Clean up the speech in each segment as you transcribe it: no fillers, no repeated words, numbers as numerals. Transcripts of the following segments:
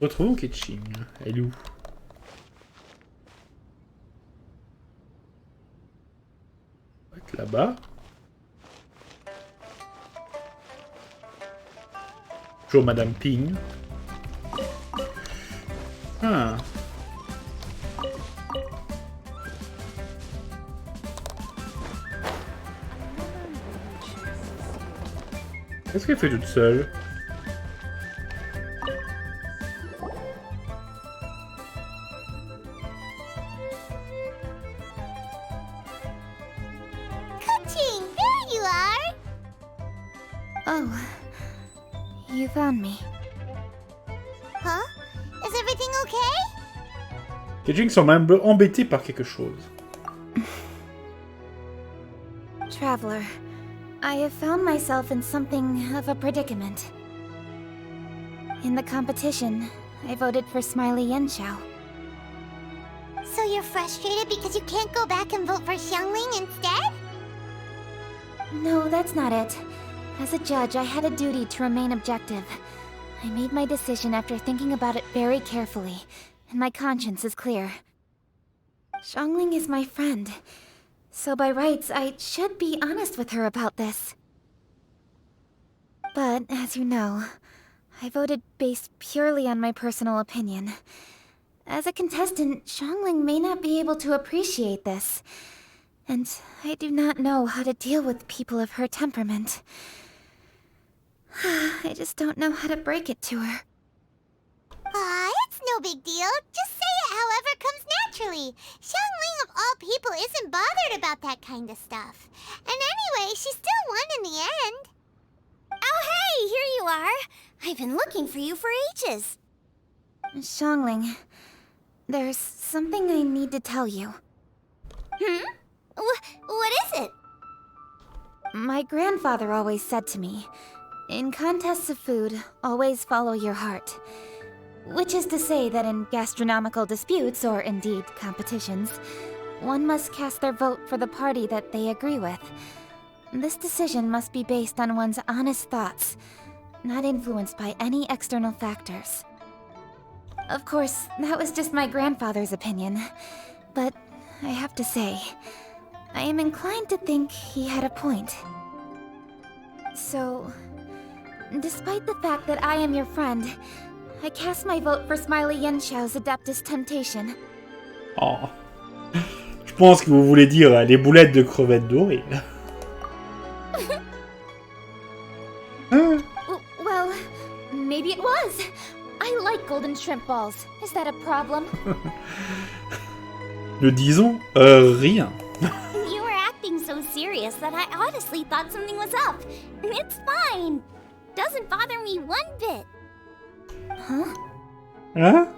Retrouvons Ketching. Elle est où? On va être là-bas. Bonjour Madame Ping. Ah. Qu'est-ce qu'elle fait toute seule? Kuching, there you are! Oh, you found me. Huh? Is everything okay? Ketching semble embêté par quelque chose. Traveler, I have found myself in something of a predicament. In the competition, I voted for Smiley Yenshao. So you're frustrated because you can't go back and vote for Xiangling instead? No, that's not it. As a judge, I had a duty to remain objective. I made my decision after thinking about it very carefully, and my conscience is clear. Xiangling is my friend, so by rights, I should be honest with her about this. But, as you know, I voted based purely on my personal opinion. As a contestant, Xiangling may not be able to appreciate this. And I do not know how to deal with people of her temperament. I just don't know how to break it to her. It's no big deal. Just say it however comes naturally. Xiangling of all people isn't bothered about that kind of stuff. And anyway, she still won in the end. Oh hey, here you are. I've been looking for you for ages. Xiangling, there's something I need to tell you. What is it? My grandfather always said to me, in contests of food, always follow your heart. Which is to say that in gastronomical disputes, or indeed competitions, one must cast their vote for the party that they agree with. This decision must be based on one's honest thoughts, not influenced by any external factors. Of course, that was just my grandfather's opinion, but I have to say, I am inclined to think he had a point. So, despite the fact that I am your friend, I cast my vote for Smiley Yenshao's Adeptus Temptation. Oh. Je pense que vous voulez dire les boulettes de crevettes dorées. Well, maybe it was. I like golden shrimp balls. Is that a problem? Le disons, rien. You were acting so serious that I honestly thought something was up. It's fine. Doesn't bother me one bit. Huh? Hein?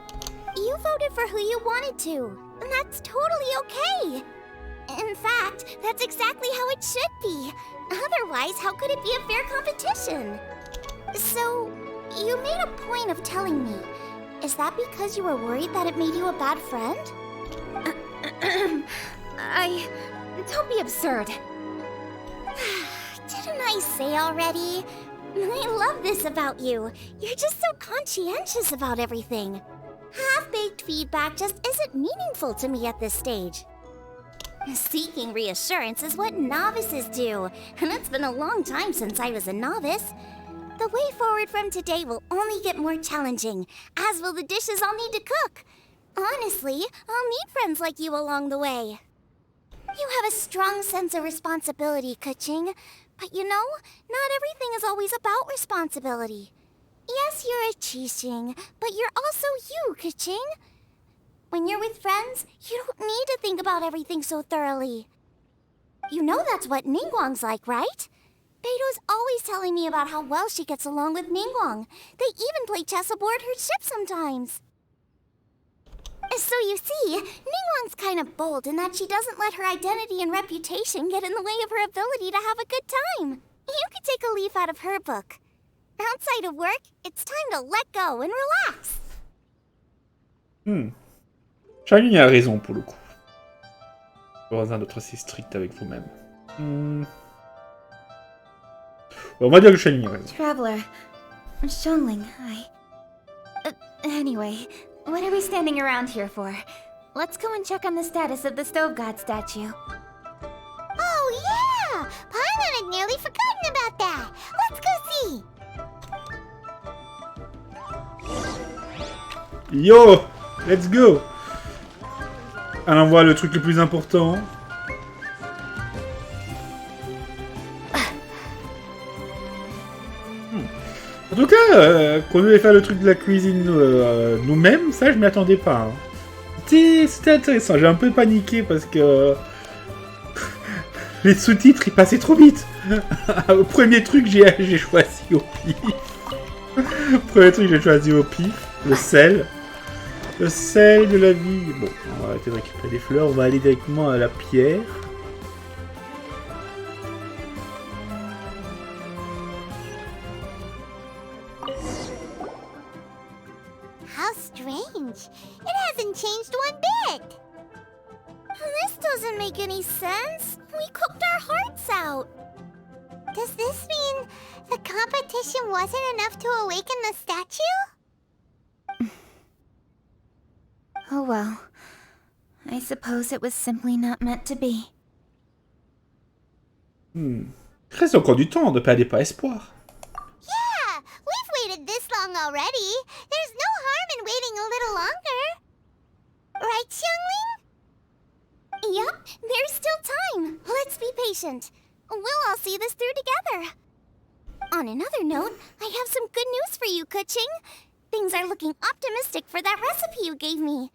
You voted for who you wanted to, and that's totally okay. In fact, that's exactly how it should be. Otherwise, how could it be a fair competition? So, you made a point of telling me. Is that because you were worried that it made you a bad friend? Don't be absurd. Didn't I say already? I love this about you. You're just so conscientious about everything. Half-baked feedback just isn't meaningful to me at this stage. Seeking reassurance is what novices do, and it's been a long time since I was a novice. The way forward from today will only get more challenging, as will the dishes I'll need to cook. Honestly, I'll meet friends like you along the way. You have a strong sense of responsibility, Kuching. But you know, not everything is always about responsibility. Yes, you're a Qixing, but you're also you, Kuching. When you're with friends, you don't need to think about everything so thoroughly. You know that's what Ningguang's like, right? Beido's always telling me about how well she gets along with Ningguang. They even play chess aboard her ship sometimes. So you see, Ningguang's kind of bold in that she doesn't let her identity and reputation get in the way of her ability to have a good time. You could take a leaf out of her book. Outside of work, it's time to let go and relax. Charlie a raison pour le coup. Besoin d'être assez strict avec vous-même. On va dire que Charlie a raison. Traveler, Xiangling, Anyway, what are we standing around here for? Let's go and check on the status of the stove god statue. Oh yeah! Paimon had nearly forgotten about that. Let's go see. Yo! Let's go! Elle envoie le truc le plus important. En tout cas, qu'on devait faire le truc de la cuisine nous-mêmes, ça je m'y attendais pas. Hein. C'était intéressant, j'ai un peu paniqué parce que les sous-titres ils passaient trop vite. Au premier truc j'ai choisi au pif. Premier truc j'ai choisi au pif, le sel. Le sel de la vie. Bon, on va arrêter de récupérer des fleurs, on va aller directement à la pierre. How strange. It hasn't changed one bit. This doesn't make any sense. We cooked our hearts out. Does this mean the competition wasn't enough to awaken the statue? Oh well. I suppose it was simply not meant to be. Il reste encore du temps, ne perdez pas espoir. Yeah, we've waited this long already. There's no harm in waiting a little longer. Right, Xiangling? Yep, there's still time. Let's be patient. We'll all see this through together. On another note, I have some good news for you, Kuching. Things are looking optimistic for that recipe you gave me.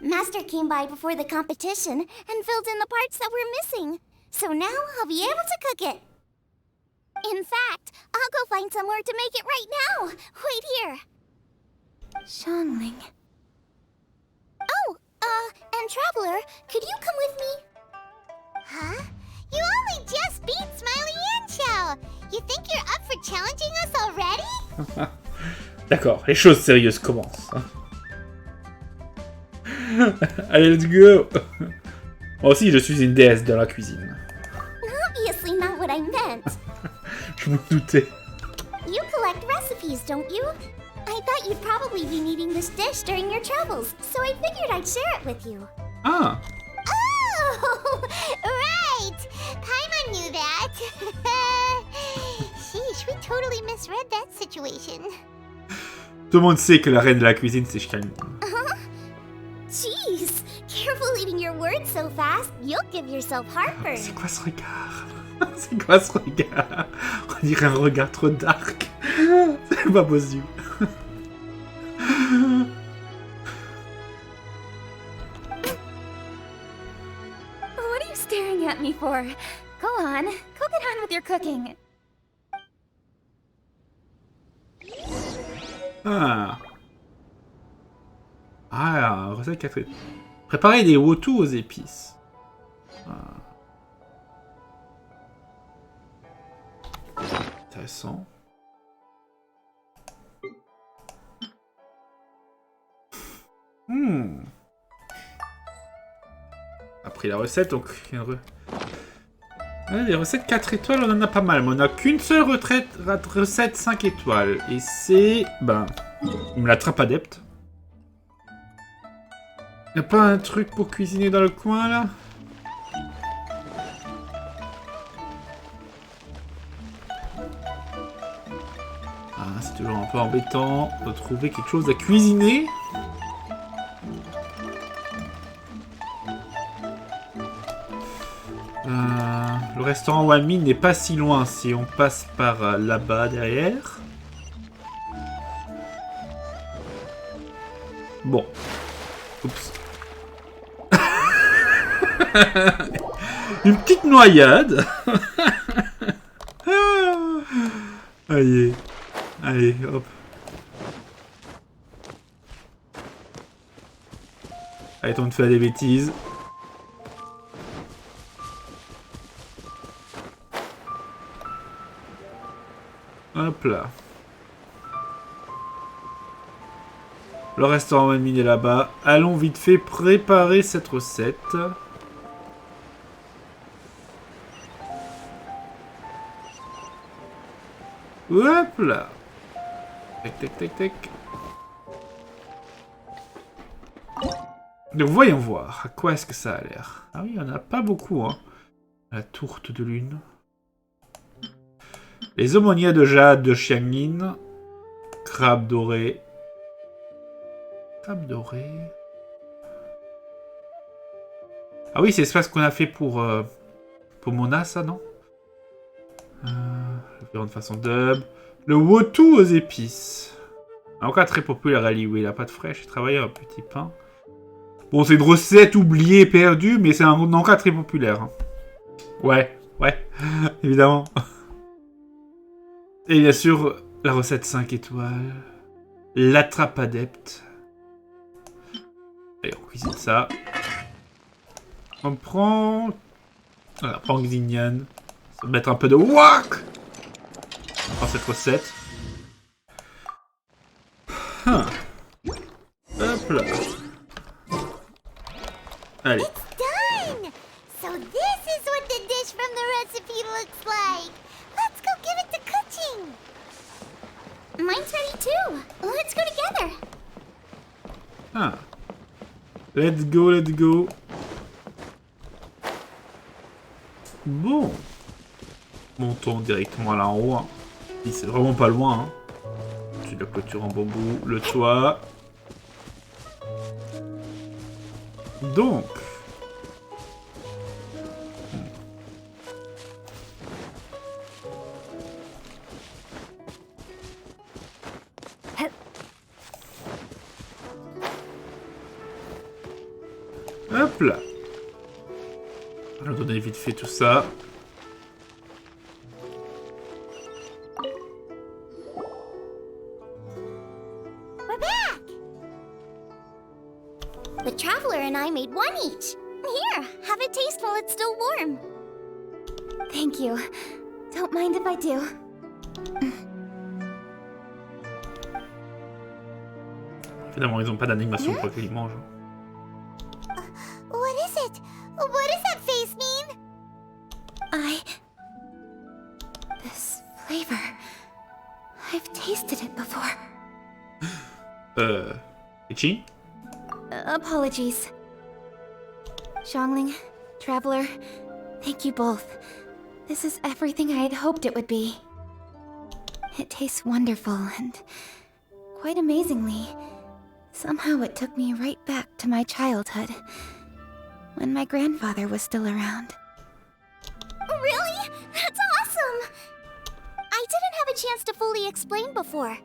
Master came by before the competition and filled in the parts that were missing. So now I'll be able to cook it. In fact, I'll go find somewhere to make it right now. Wait here. Xiangling. Oh, and Traveler, could you come with me? Huh? You only just beat Smiley Yanchao. You think you're up for challenging us already? D'accord, les choses sérieuses commencent. Allez, let's go. Moi aussi, je suis une déesse dans la cuisine. Obviously not what I meant. Je me doutais. You collect recipes, don't you? I thought you'd probably be needing this dish during your travels, so I figured I'd share it with you. Ah. Oh, right! Paimon knew that. Sheesh, we totally misread that situation. Tout le monde sait que la reine de la cuisine, c'est Xiangling. Jeez, careful eating your words so fast, you'll give yourself heartburn. C'est quoi ce regard? C'est quoi ce regard? On dirait un regard trop dark. C'est pas possible. What are you staring at me for? Go on, go get on with your cooking. Ah. Ah, recette 4. Préparer des autour aux épices. Ah. Intéressant. Après la recette, donc... Les recettes 4 étoiles, on en a pas mal, mais on n'a qu'une seule recette 5 étoiles. Et c'est... Ben... On me la trappe adepte. Y'a pas un truc pour cuisiner dans le coin, là? Ah, c'est toujours un peu embêtant de trouver quelque chose à cuisiner. Le restaurant Wami n'est pas si loin si on passe par là-bas derrière. Bon. Oups. Une petite noyade. Allez. Allez, hop. Allez, on te fait des bêtises. Hop là. Le restaurant Wami est là-bas. Allons vite fait préparer cette recette. Hop là. Tac, tac, tac, tac. Donc voyons voir, à quoi est-ce que ça a l'air. Ah oui, il n'y en a pas beaucoup, hein. La tourte de lune. Les aumôniers de jade de Xianglin. Crabe doré. Crabe doré. Ah oui, c'est ce qu'on a fait pour Mona, ça, non? Le viande façon dub. Le wotu aux épices. Encore très populaire à Liyue. Il a pas de fraîche, il travaille un petit pain. Bon, c'est une recette oubliée, perdue, mais c'est un encas très populaire. Hein. Ouais, évidemment. Et bien sûr, la recette 5 étoiles. L'attrape adepte. Allez, on cuisine ça. On prend... Voilà, on prend Xignan. Ça va mettre un peu de wok dans cette recette. Hop là. Allez. It's done! So this is what the dish from the recipe looks like. Let's go give it to cooking. Mine's ready too. Let's go together. Ah. Let's go. Bon. Montons directement là en haut. Hein. C'est vraiment pas loin. Hein. J'ai la clôture en bambou, le toit. Donc. Hop là. Je vais donner vite fait tout ça. We're back! The traveler and I made one each. Here, have a taste while it's still warm. Thank you. Don't mind if I do. Finalement, ils n'ont pas d'animation pour qu'ils mangent. What is it? What does that face mean? This flavor... I've tasted it before. Ichi? Apologies. Xiangling, Traveler, thank you both. This is everything I had hoped it would be. It tastes wonderful and... quite amazingly, somehow it took me right back to my childhood, when my grandfather was still around. Really? That's awesome! I didn't have a chance to fully explain before.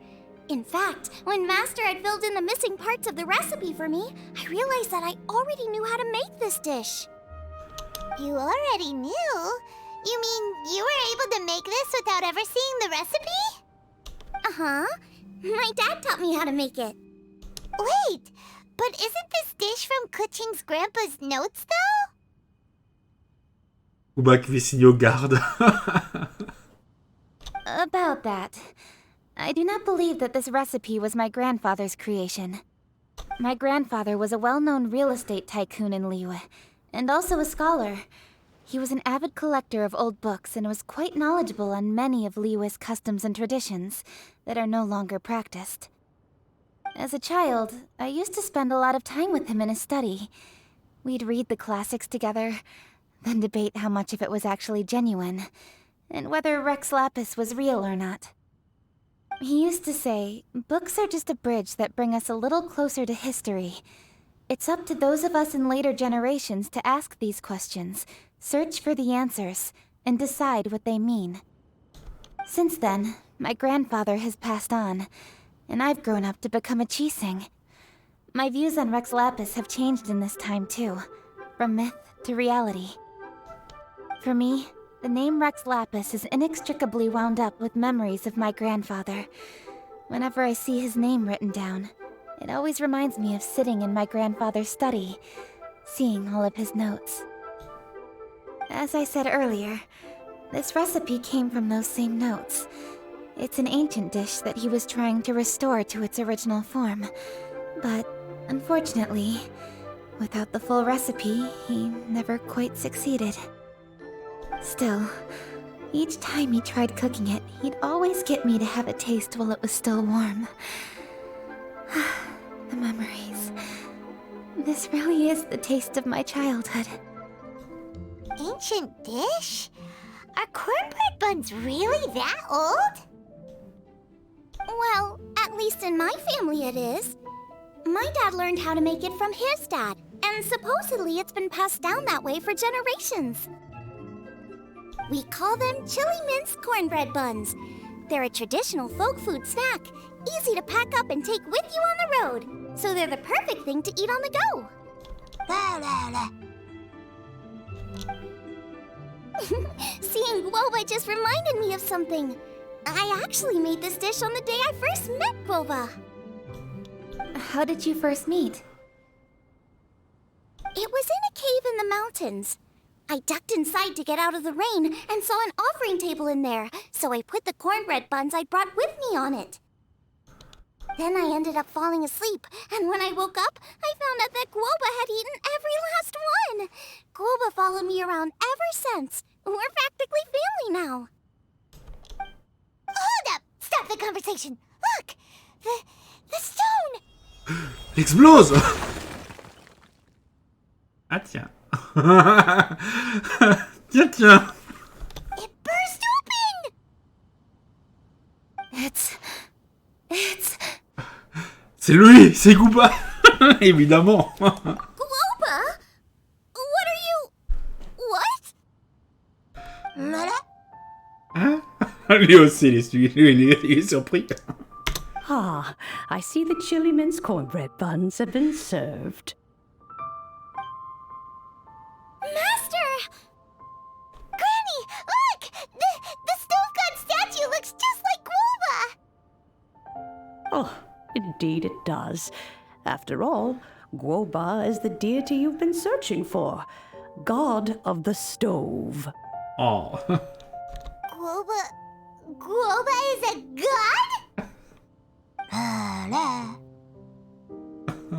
In fact, when Master had filled in the missing parts of the recipe for me, I realized that I already knew how to make this dish. You already knew? You mean you were able to make this without ever seeing the recipe? Uh-huh. My dad taught me how to make it. Wait, but isn't this dish from Kuching's grandpa's notes, though? Ou qui signe au garde. About that, I do not believe that this recipe was my grandfather's creation. My grandfather was a well-known real estate tycoon in Liyue, and also a scholar. He was an avid collector of old books and was quite knowledgeable on many of Liyue's customs and traditions that are no longer practiced. As a child, I used to spend a lot of time with him in his study. We'd read the classics together, then debate how much of it was actually genuine, and whether Rex Lapis was real or not. He used to say, books are just a bridge that bring us a little closer to history. It's up to those of us in later generations to ask these questions, search for the answers, and decide what they mean. Since then, my grandfather has passed on, and I've grown up to become a Qixing. My views on Rex Lapis have changed in this time too, from myth to reality. For me, the name Rex Lapis is inextricably wound up with memories of my grandfather. Whenever I see his name written down, it always reminds me of sitting in my grandfather's study, seeing all of his notes. As I said earlier, this recipe came from those same notes. It's an ancient dish that he was trying to restore to its original form. But, unfortunately, without the full recipe, he never quite succeeded. Still, each time he tried cooking it, he'd always get me to have a taste while it was still warm. The memories. This really is the taste of my childhood. Ancient dish? Are cornbread buns really that old? Well, at least in my family it is. My dad learned how to make it from his dad, and supposedly it's been passed down that way for generations. We call them chili mince cornbread buns. They're a traditional folk food snack, easy to pack up and take with you on the road. So they're the perfect thing to eat on the go. Seeing Guoba just reminded me of something. I actually made this dish on the day I first met Guoba. How did you first meet? It was in a cave in the mountains. I ducked inside to get out of the rain and saw an offering table in there, so I put the cornbread buns I brought with me on it. Then I ended up falling asleep, and when I woke up, I found out that Guoba had eaten every last one. Guoba followed me around ever since. We're practically family now. Hold up! Stop the conversation! Look! The stone! Explose. Ah tiens. Tiens. It burst open! It's... C'est lui, c'est Gooba. Évidemment. Guoba? What are you... What? Hein? Lui aussi, il est surpris. Ah, I see the chili mince cornbread buns have been served. Master! Granny, look! The stove god statue looks just like Guoba! Oh, indeed it does. After all, Guoba is the deity you've been searching for. God of the stove. Oh. Guoba is a god?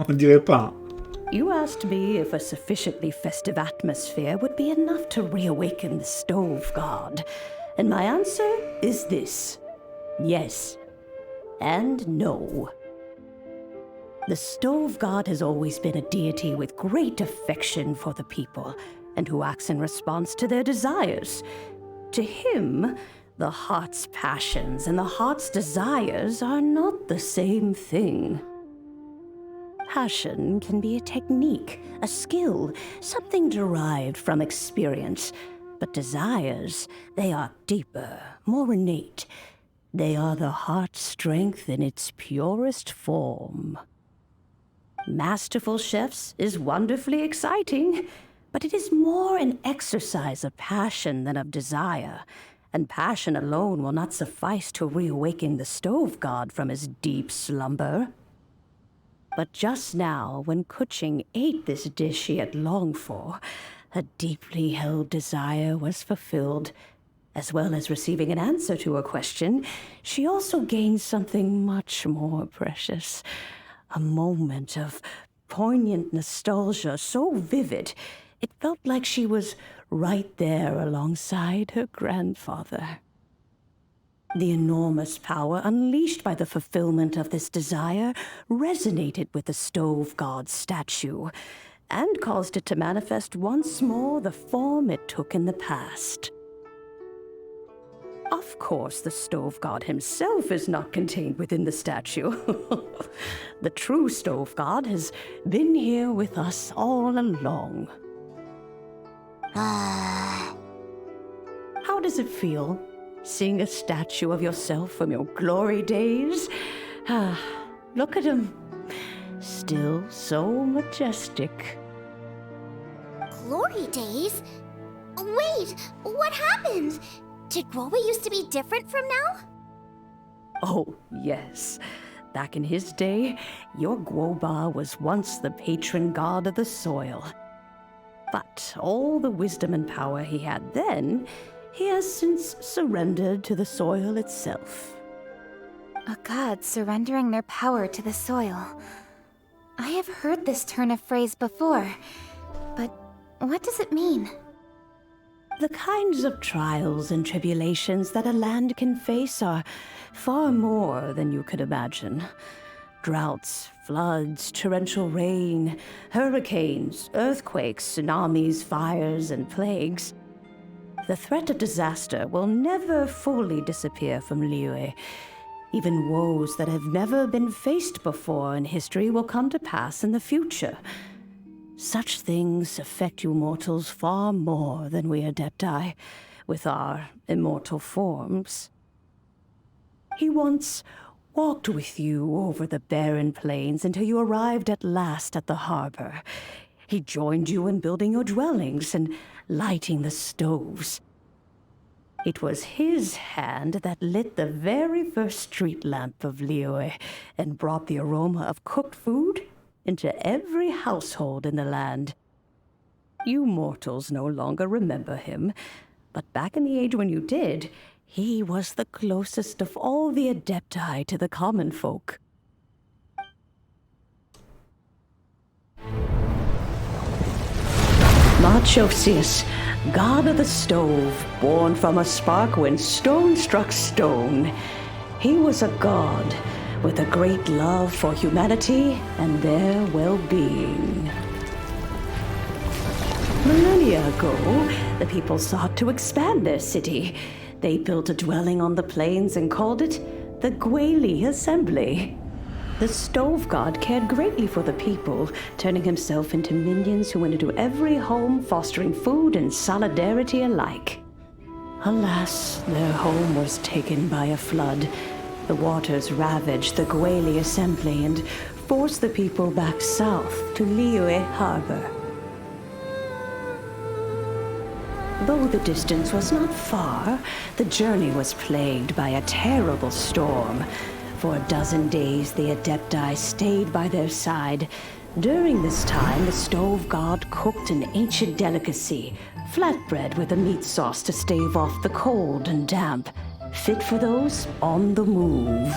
On dirait pas. You asked me if a sufficiently festive atmosphere would be enough to reawaken the stove god. And my answer is this. Yes. And no. The stove god has always been a deity with great affection for the people, and who acts in response to their desires. To him, the heart's passions and the heart's desires are not the same thing. Passion can be a technique, a skill, something derived from experience. But desires, they are deeper, more innate. They are the heart's strength in its purest form. Masterful chefs is wonderfully exciting, but it is more an exercise of passion than of desire, and passion alone will not suffice to reawaken the stove god from his deep slumber. But just now, when Kuching ate this dish she had longed for, a deeply held desire was fulfilled. As well as receiving an answer to her question, she also gained something much more precious. A moment of poignant nostalgia so vivid, it felt like she was right there alongside her grandfather. The enormous power unleashed by the fulfillment of this desire resonated with the stove god's statue, and caused it to manifest once more the form it took in the past. Of course, the stove god himself is not contained within the statue. The true stove god has been here with us all along. How does it feel, seeing a statue of yourself from your glory days? Look at him. Still so majestic. Glory days? Wait, what happened? Did Guoba used to be different from now? Oh, yes. Back in his day, your Guoba was once the patron god of the soil. But all the wisdom and power he had then, he has since surrendered to the soil itself. A god surrendering their power to the soil. I have heard this turn of phrase before, but what does it mean? The kinds of trials and tribulations that a land can face are far more than you could imagine. Droughts, floods, torrential rain, hurricanes, earthquakes, tsunamis, fires, and plagues. The threat of disaster will never fully disappear from Liyue. Even woes that have never been faced before in history will come to pass in the future. Such things affect you mortals far more than we Adepti, with our immortal forms. He once walked with you over the barren plains until you arrived at last at the harbor. He joined you in building your dwellings and lighting the stoves. It was his hand that lit the very first street lamp of Liyue and brought the aroma of cooked food into every household in the land. You mortals no longer remember him, but back in the age when you did, he was the closest of all the Adepti to the common folk. Marchosius, god of the stove, born from a spark when stone struck stone. He was a god with a great love for humanity and their well-being. Millennia ago, the people sought to expand their city. They built a dwelling on the plains and called it the Gweli Assembly. The stove god cared greatly for the people, turning himself into minions who went into every home, fostering food and solidarity alike. Alas, their home was taken by a flood. The waters ravaged the Gweli Assembly and forced the people back south to Liyue Harbor. Though the distance was not far, the journey was plagued by a terrible storm. For a dozen days, the Adepti stayed by their side. During this time, the stove god cooked an ancient delicacy, flatbread with a meat sauce to stave off the cold and damp, fit for those on the move.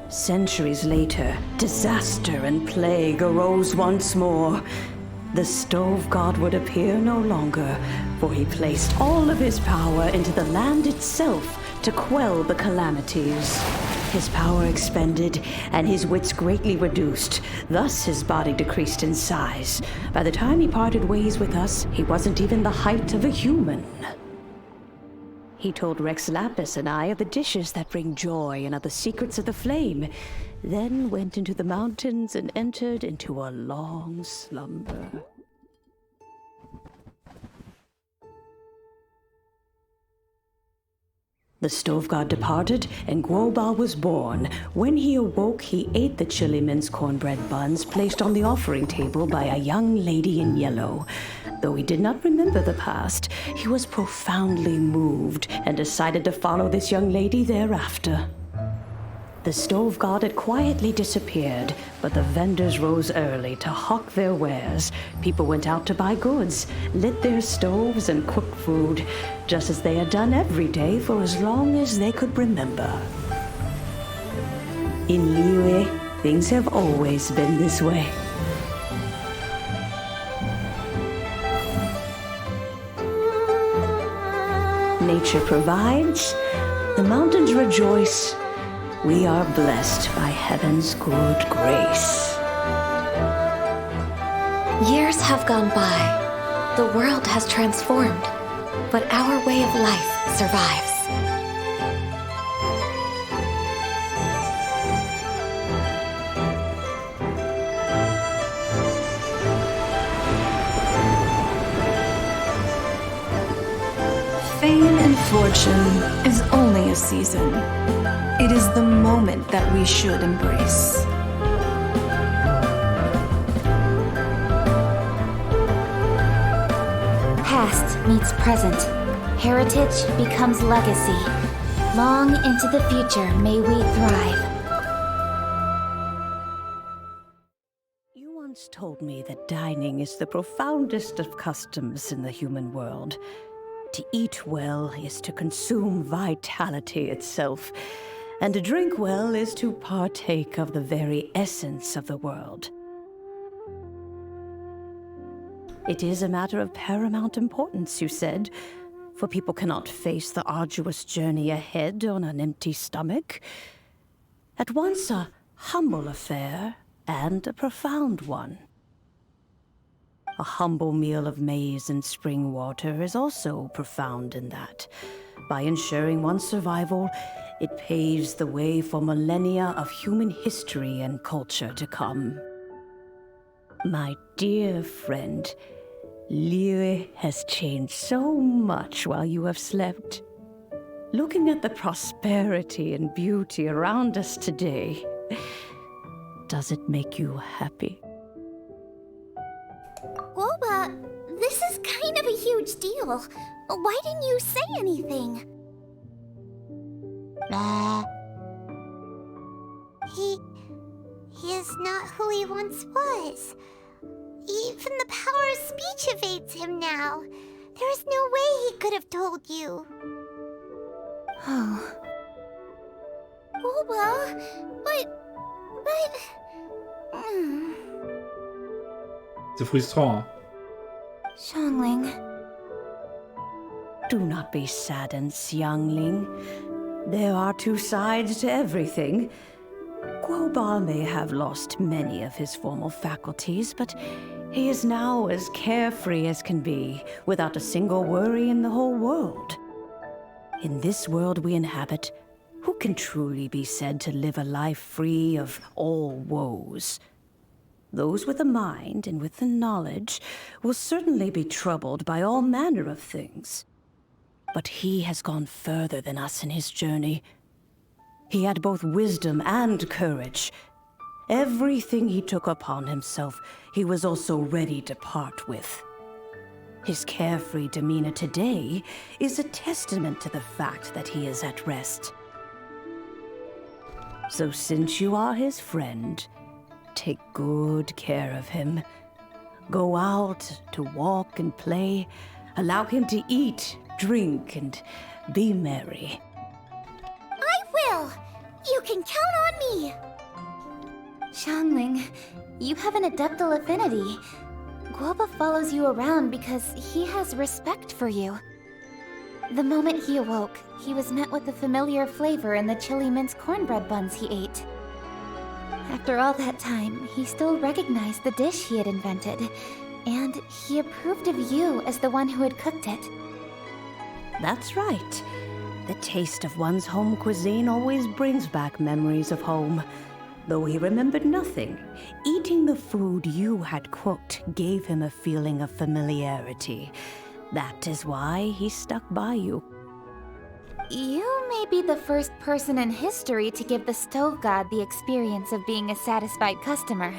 Centuries later, disaster and plague arose once more. The stove god would appear no longer, for he placed all of his power into the land itself to quell the calamities. His power expended, and his wits greatly reduced. Thus his body decreased in size. By the time he parted ways with us, he wasn't even the height of a human. He told Rex Lapis and I of the dishes that bring joy and of the secrets of the flame, then went into the mountains and entered into a long slumber. The stove god departed, and Guobal was born. When he awoke, he ate the chili minced cornbread buns placed on the offering table by a young lady in yellow. Though he did not remember the past, he was profoundly moved and decided to follow this young lady thereafter. The stove god had quietly disappeared, but the vendors rose early to hawk their wares. People went out to buy goods, lit their stoves, and cooked food, just as they had done every day for as long as they could remember. In Liyue, things have always been this way. Nature provides, the mountains rejoice. We are blessed by heaven's good grace. Years have gone by. The world has transformed, but our way of life survives. Fame and fortune is only a season. It is the moment that we should embrace. Past meets present. Heritage becomes legacy. Long into the future may we thrive. You once told me that dining is the profoundest of customs in the human world. To eat well is to consume vitality itself, and to drink well is to partake of the very essence of the world. It is a matter of paramount importance, you said, for people cannot face the arduous journey ahead on an empty stomach. At once a humble affair and a profound one. A humble meal of maize and spring water is also profound in that. By ensuring one's survival, it paves the way for millennia of human history and culture to come. My dear friend, Liu has changed so much while you have slept. Looking at the prosperity and beauty around us today, does it make you happy? Guoba, this is kind of a huge deal. Why didn't you say anything? He is not who he once was. Even the power of speech evades him now. There is no way he could have told you. Oh. Guoba, but... C'est frustrant, hein. Xiangling. Do not be saddened, Xiangling. There are two sides to everything. Guoba may have lost many of his formal faculties, but he is now as carefree as can be, without a single worry in the whole world. In this world we inhabit, who can truly be said to live a life free of all woes? Those with a mind and with the knowledge will certainly be troubled by all manner of things. But he has gone further than us in his journey. He had both wisdom and courage. Everything he took upon himself, he was also ready to part with. His carefree demeanor today is a testament to the fact that he is at rest. So since you are his friend, take good care of him. Go out to walk and play. Allow him to eat, drink, and be merry. I will! You can count on me! Xiangling, you have an adeptal affinity. Guoba follows you around because he has respect for you. The moment he awoke, he was met with the familiar flavor in the chili mince cornbread buns he ate. After all that time, he still recognized the dish he had invented, and he approved of you as the one who had cooked it. That's right. The taste of one's home cuisine always brings back memories of home. Though he remembered nothing, eating the food you had cooked gave him a feeling of familiarity. That is why he stuck by you. You may be the first person in history to give the stove god the experience of being a satisfied customer.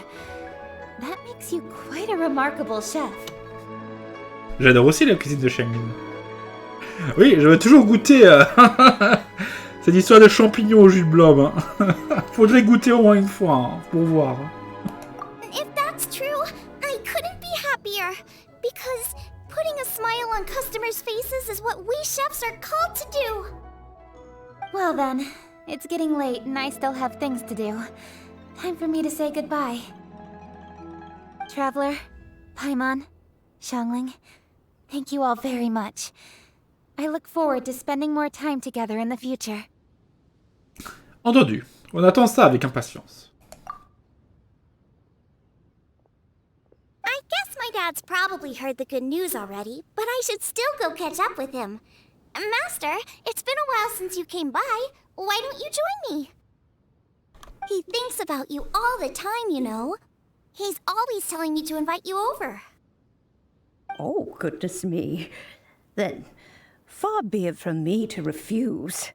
That makes you quite a remarkable chef. J'adore aussi la cuisine de Shangin. Oui, je veux toujours goûter cette histoire de champignons au jus de blob. Hein. Faudrait goûter au moins une fois, hein, pour voir. If that's true, I couldn't be happier. Because putting a smile on customers' faces is what we chefs are called to do. Well then, it's getting late and I still have things to do. Time for me to say goodbye. Traveler, Paimon, Xiangling, thank you all very much. I look forward to spending more time together in the future. Entendu. On attend ça avec impatience. I guess my dad's probably heard the good news already, but I should still go catch up with him. Master, it's been a while since you came by. Why don't you join me? He thinks about you all the time, you know. He's always telling me to invite you over. Oh, goodness me. Then, far be it from me to refuse.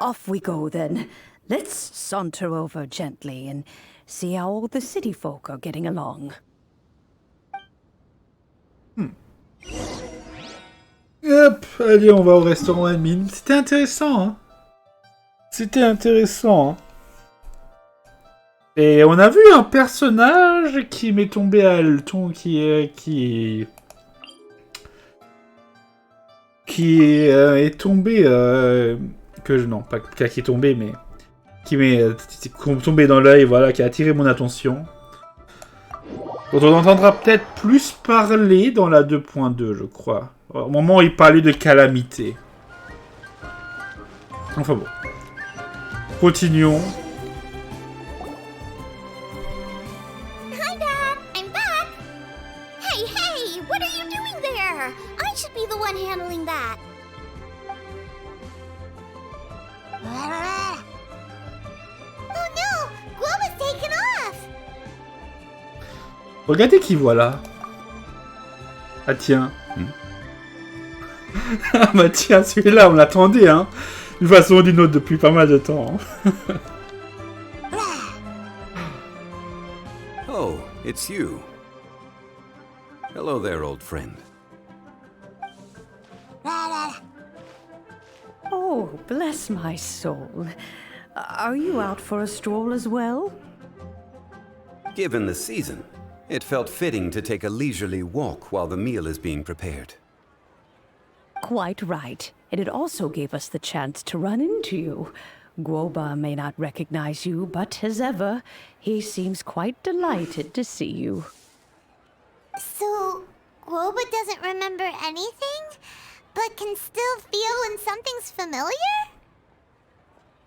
Off we go, then. Let's saunter over gently and see how all the city folk are getting along. Hop, allez, on va au restaurant admin. C'était intéressant, hein. C'était intéressant, hein. Et on a vu un personnage qui m'est tombé à l'ton, qui est tombé, non, pas qui est tombé, mais qui m'est tombé dans l'œil, voilà, qui a attiré mon attention. Dont on entendra peut-être plus parler dans la 2.2, je crois. Au moment où il parlait de calamité. Enfin bon. Continuons. Hi, Dad. I'm back. Hey, hey, what are you doing there? I should be the one handling that. Oh no, Guo was taken off. Regardez qui voilà. Ah tiens. Ah bah tiens, celui-là, on l'attendait, hein. D'une façon ou d'une autre depuis pas mal de temps. Oh, it's you. Hello there, old friend. Oh, bless my soul. Are you out for a stroll as well? Given the season, it felt fitting to take a leisurely walk while the meal is being prepared. Quite right. And it also gave us the chance to run into you. Guoba may not recognize you, but as ever, he seems quite delighted to see you. So, Guoba doesn't remember anything, but can still feel when something's familiar?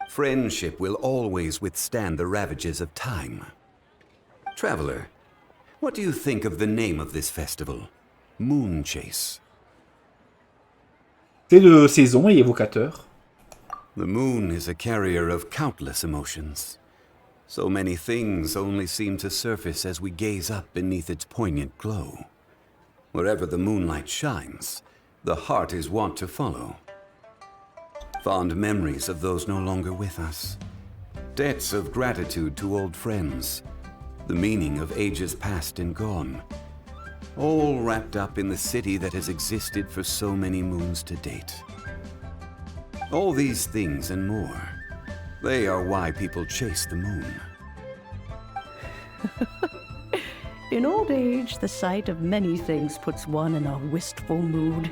Friendship will always withstand the ravages of time. Traveler, what do you think of the name of this festival? Moon Chase. C'est de saison et évocateur. The moon is a carrier of countless emotions. So many things only seem to surface as we gaze up beneath its poignant glow. Wherever the moonlight shines, the heart is wont to follow. Fond memories of those no longer with us. Debts of gratitude to old friends. The meaning of ages past and gone. All wrapped up in the city that has existed for so many moons to date. All these things and more, they are why people chase the moon. In old age, the sight of many things puts one in a wistful mood.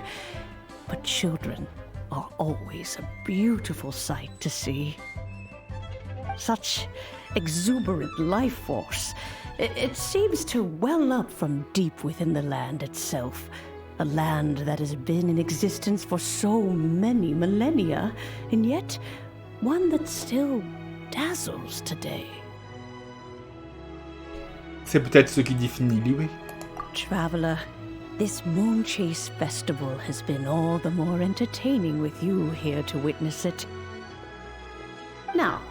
But children are always a beautiful sight to see. Such exuberant life force. It seems to well up from deep within the land itself. A land that has been in existence for so many millennia, and yet one that still dazzles today. C'est peut-être ce qui définit Liwei. Traveler, this Moon Chase festival has been all the more entertaining with you here to witness it. Now,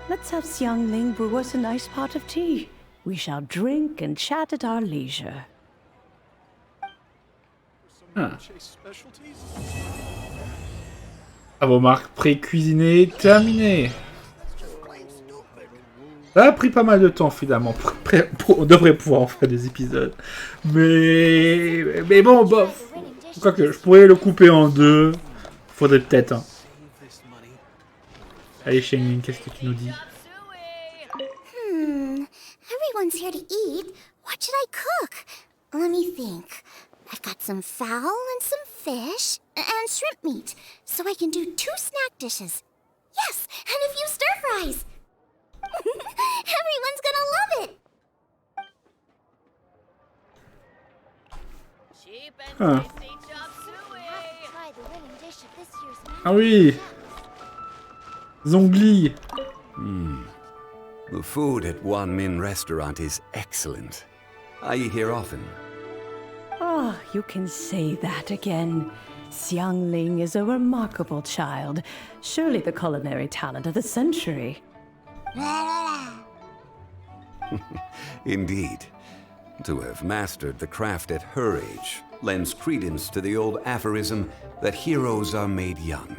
let's have Xiangling brew us a nice pot of tea. We shall drink and chat at our leisure. Ah. À vos marques, pré-cuisiné, terminé. Ça a pris pas mal de temps finalement. On devrait pouvoir en faire des épisodes. Mais bon, bof. Quoique, je pourrais le couper en deux. Faudrait peut-être. Hein. Allez, Shenlin, qu'est-ce que tu nous dis? Everyone's here to eat. What should I cook? Let me think. I've got some fowl and some fish and shrimp meat, so I can do 2 snack dishes. Yes, and a few stir fries. Everyone's gonna love it. Ah. Ah oui. Zongli. The food at Wan Min restaurant is excellent. I eat here often. Ah, you can say that again. Xiangling is a remarkable child. Surely the culinary talent of the century. Indeed. To have mastered the craft at her age lends credence to the old aphorism that heroes are made young.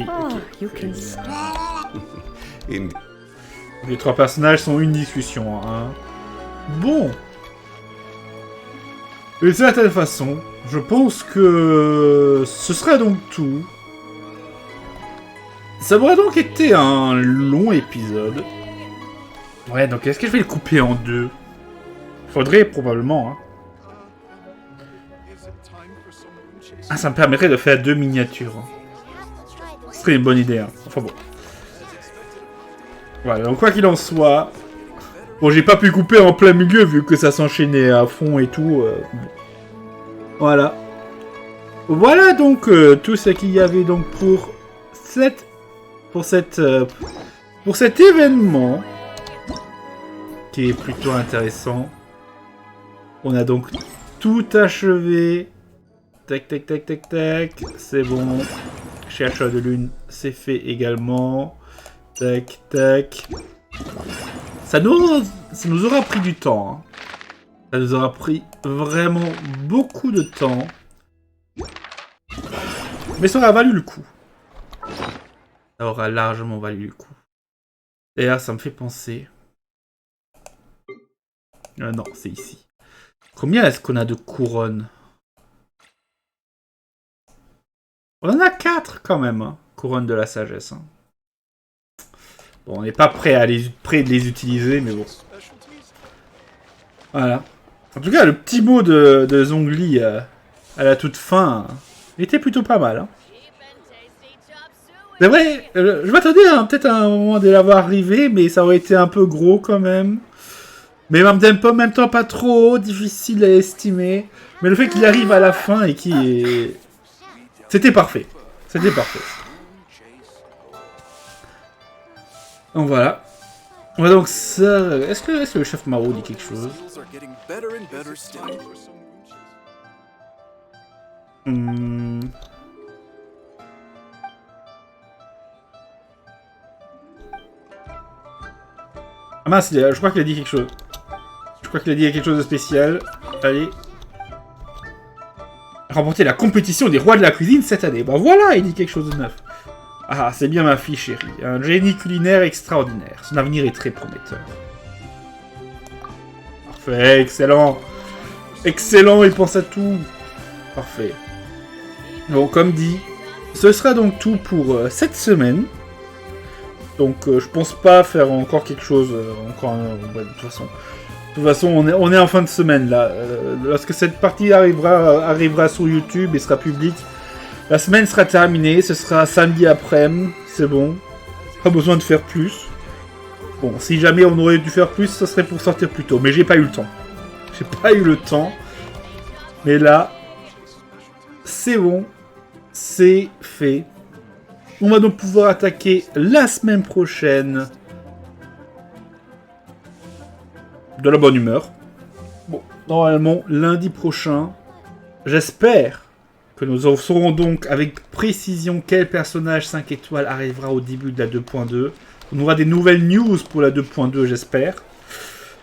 Ah, you can... Les 3 personnages sont une discussion. Hein. Bon. Et de certaine façon, je pense que ce sera donc tout. Ça aurait donc été un long épisode. Ouais, donc est-ce que je vais le couper en 2? Faudrait probablement. Hein. Ah, ça me permettrait de faire 2 miniatures. Hein. Ce serait une bonne idée. Hein. Enfin bon. Voilà, donc quoi qu'il en soit... Bon, j'ai pas pu couper en plein milieu vu que ça s'enchaînait à fond et tout. Voilà. Voilà donc tout ce qu'il y avait donc pour cet événement qui est plutôt intéressant. On a donc tout achevé. Tac tac tac tac tac. C'est bon. Chercheur de lune, c'est fait également. Tac tac. Ça nous aura pris du temps. Hein. Ça nous aura pris vraiment beaucoup de temps. Mais ça aura valu le coup. Ça aura largement valu le coup. D'ailleurs, ça me fait penser... non, c'est ici. Combien est-ce qu'on a de couronnes? On en a 4 quand même. Hein. Couronnes de la sagesse. Hein. Bon, on n'est pas prêt de les utiliser, mais bon. Voilà. En tout cas, le petit mot de Zhongli à la toute fin, il était plutôt pas mal. Hein. C'est vrai, je m'attendais peut-être à un moment de l'avoir arrivé, mais ça aurait été un peu gros quand même. Mais en même temps pas trop difficile à estimer. Mais le fait qu'il arrive à la fin et qu'il est... C'était parfait. C'était parfait. Donc voilà. On va donc ça... Est-ce que le chef Maro dit quelque chose? Ah mince, je crois qu'il a dit quelque chose. Je crois qu'il a dit quelque chose de spécial. Allez. Remporter la compétition des rois de la cuisine cette année. Bah voilà, il dit quelque chose de neuf. Ah, c'est bien ma fille chérie. Un génie culinaire extraordinaire. Son avenir est très prometteur. Parfait, excellent. Excellent, il pense à tout. Parfait. Bon, comme dit, ce sera donc tout pour cette semaine. Donc, je pense pas faire encore quelque chose. De toute façon, on est en fin de semaine là. Lorsque cette partie arrivera sur YouTube et sera publique, la semaine sera terminée. Ce sera samedi après-midi. C'est bon. Pas besoin de faire plus. Bon, si jamais on aurait dû faire plus, ça serait pour sortir plus tôt. Mais j'ai pas eu le temps. J'ai pas eu le temps. Mais là, c'est bon. C'est fait. On va donc pouvoir attaquer la semaine prochaine. De la bonne humeur. Bon, normalement, lundi prochain, j'espère que nous saurons donc avec précision quel personnage 5 étoiles arrivera au début de la 2.2. On aura des nouvelles news pour la 2.2, j'espère.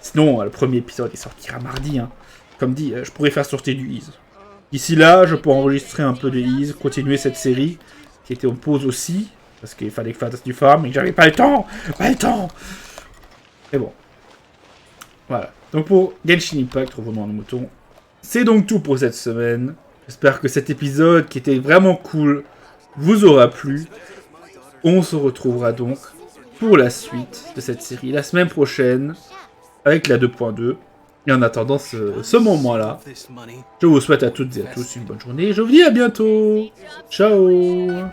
Sinon, le premier épisode il sortira mardi. Hein. Comme dit, je pourrais faire sortir du Ease. D'ici là, je peux enregistrer un peu de Ease, continuer cette série, qui était en pause aussi, parce qu'il fallait que je fasse du farm, mais j'avais pas le temps. Pas le temps. Mais bon. Voilà. Donc pour Genshin Impact, revenons à nos moutons. C'est donc tout pour cette semaine. J'espère que cet épisode, qui était vraiment cool, vous aura plu. On se retrouvera donc pour la suite de cette série la semaine prochaine, avec la 2.2. Et en attendant ce moment-là, je vous souhaite à toutes et à tous une bonne journée. Je vous dis à bientôt. Ciao.